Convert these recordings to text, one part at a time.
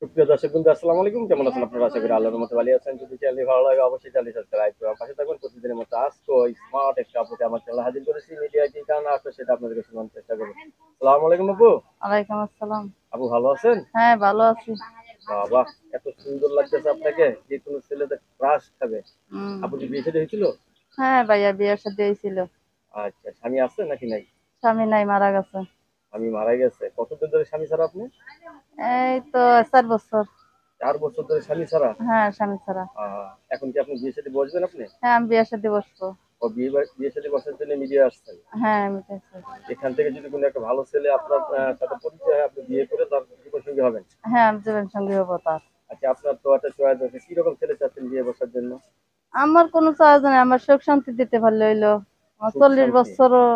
সুপ্রিয় দর্শক বন্ধু, আসসালামু আলাইকুম। কেমন আছেন আপনারা? আশা করি আল্লাহর রহমতে ভালো আছেন। যদি চ্যানেলটি ভালো লাগে অবশ্যই চ্যানেলটি সাবস্ক্রাইব করে পাশে থাকবেন। প্রতিদিনের মতো আজকেও স্মার্ট একটা আপুকে আমার চ্যানেলে হাজির করেছি। মিডিয়া কি কারণে আসলে সেটা আপনাদেরকে শোনানোর চেষ্টা করব। আসসালামু আলাইকুম আপু। ওয়ালাইকুম আসসালাম। আপু ভালো আছেন? হ্যাঁ, ভালো আছি। বাবা, এত সুন্দর লাগতেছে আপনাকে, যে কোনো ছেলেদের ক্রাশ খাবে। হুম। আপু কি বিয়ে শাদী হয়েছিল? হ্যাঁ ভাইয়া, বিয়ের সাথে হয়েছিল। আচ্ছা, স্বামী আছে নাকি নাই? স্বামী নাই, মারা গেছে। স্বামী মারা গেছে। কতদিন ধরে স্বামী ছাড়া আপনি? এই তো 4 বছর। 4 বছর ধরে স্বামী ছাড়া? হ্যাঁ, স্বামী ছাড়া। এখন কি আপনি বিয়ে শাদী বসবেন আপনি? হ্যাঁ, আমি বিয়ের সাথে বসবো। ও বিয়ে শাদী বসার জন্য মিডিয়া আসছেন? হ্যাঁ, আমি চাইছি। এখান থেকে যদি কোনো একটা ভালো ছেলে আপনার সাথে পরিচয় হয়, আপনি বিয়ে করে তার জীবনসঙ্গী হবেন। হ্যাঁ, আমি জীবন সঙ্গী হবো তার। আচ্ছা, আপনার তো একটা চয়েস আছে, কিরকম ছেলে চাচ্ছেন বিয়ে বসার জন্য? আমার কোনো চাওয়া নেই, আমার সুখ শান্তি দিতে পারলে হইলো। আমার সুখ 40 শান্তি। বছরও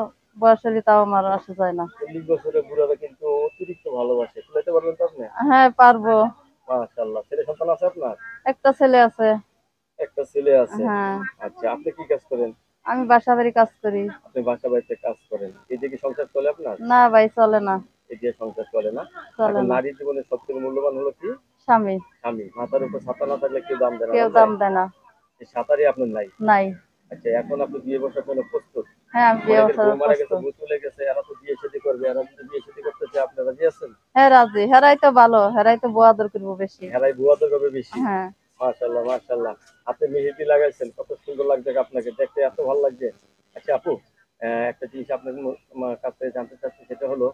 বয়স হলে তাও আমার আসা যায় না। 40 বছরের বুড়ারা কিন্তু অতিরিক্ত ভালোবাসে, বুঝতে পারবেন তো আপনি? হ্যাঁ, পারবো। মাশাআল্লাহ, ছেলে সন্তান আছে আপনার? একটা ছেলে আছে। একটা ছেলে আছে। হ্যাঁ। আচ্ছা, আপনি কি কাজ করেন? আমি বাসা বাড়ি কাজ করি। আপনি বাসা বাড়িতে কাজ করেন, এই যে কি সংসার চলে আপনার? না ভাই, চলে না। এই যে সংসার চলে না। চলে এখন না। নারীর জীবনে সবথেকে মূল্যবান হলো কি? স্বামী। স্বামী। মাথার উপর ছাতা না থাকলে কেউ দাম দেয় না, কেউ না দাম দেয়? দেয় না। এই ছাতারই আপনার নাই। নাই। আচ্ছা, এখন আপনি বিয়ে বসার জন্য প্রস্তুত? হ্যাঁ, আমি বিয়ে অনেকের বউ বছর মারা গেছে, প্রস্তুত। বউ চলে গেছে, এরা তো বিয়ে শাদী করবে, এরা যদি বিয়ে শাদী করতে চায় আপনি রাজি আছেন? হ্যাঁ, রাজি। হেরাই তো ভালো, হেরাই তো বউ আদর করবো বেশি। এরাই ভুয়া তো করবে বেশি। হ্যাঁ। মাশাআল্লাহ, মাশাআল্লাহ। আপনি মেহেদি লাগাইছেন, কত সুন্দর লাগছে আপনাকে দেখতে, এত ভালো লাগছে। আচ্ছা আপু, একটা জিনিস আপনার কাছে জানতে চাচ্ছি, সেটা হলো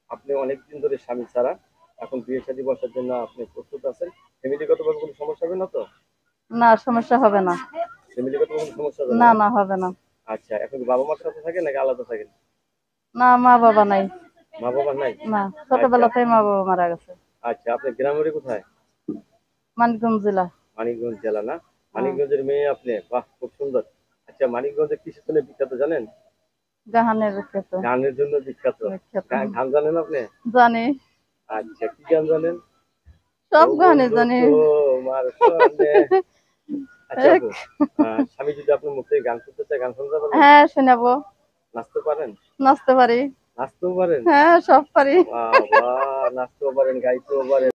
আপনি অনেকদিন ধরে স্বামী ছাড়া, এখন বিয়ে শাদী বসার জন্য আপনি প্রস্তুত আছেন। ফ্যামিলিগতভাবে কোনো সমস্যা হবে না তো? না, সমস্যা হবে না। ফ্যামিলিগত কোনো সমস্যা হবে না না, না? না, হবে না। আচ্ছা, এখন কি বাবা মার সাথে থাকেন নাকি আলাদা থাকেন? না, মা বাবা নাই। মা বাবা নাই? না, আচ্ছা। ছোটবেলাতেই মা বাবা মারা গেছে। আচ্ছা, আপনার গ্রামের বাড়ি কোথায়? মানিকগঞ্জ জেলা। মানিকগঞ্জ জেলা না? হ্যাঁ। মানিকগঞ্জের মেয়ে আপনি, বাহ খুব সুন্দর। আচ্ছা, মানিকগঞ্জের কিসের জন্য বিখ্যাত জানেন? জাহানের বিখ্যাত। গানের জন্য বিখ্যাত। বিখ্যাত। গান জানেন আপনি? জানি। আচ্ছা, কি গান জানেন? ও সব গানে বন্ধু জানি। তোমার সনে। আচ্ছা এক। আপু, স্বামী যদি আপনার মুখ থেকে গান শুনতে চায়, গান শুনতে পারবেন? হ্যাঁ, শোনাবো। নাচতে পারেন? নাচতে পারি। নাচতেও পারেন? হ্যাঁ, সব পারি। বাহ বাহ, নাচতেও পারেন, গাইতেও পারেন।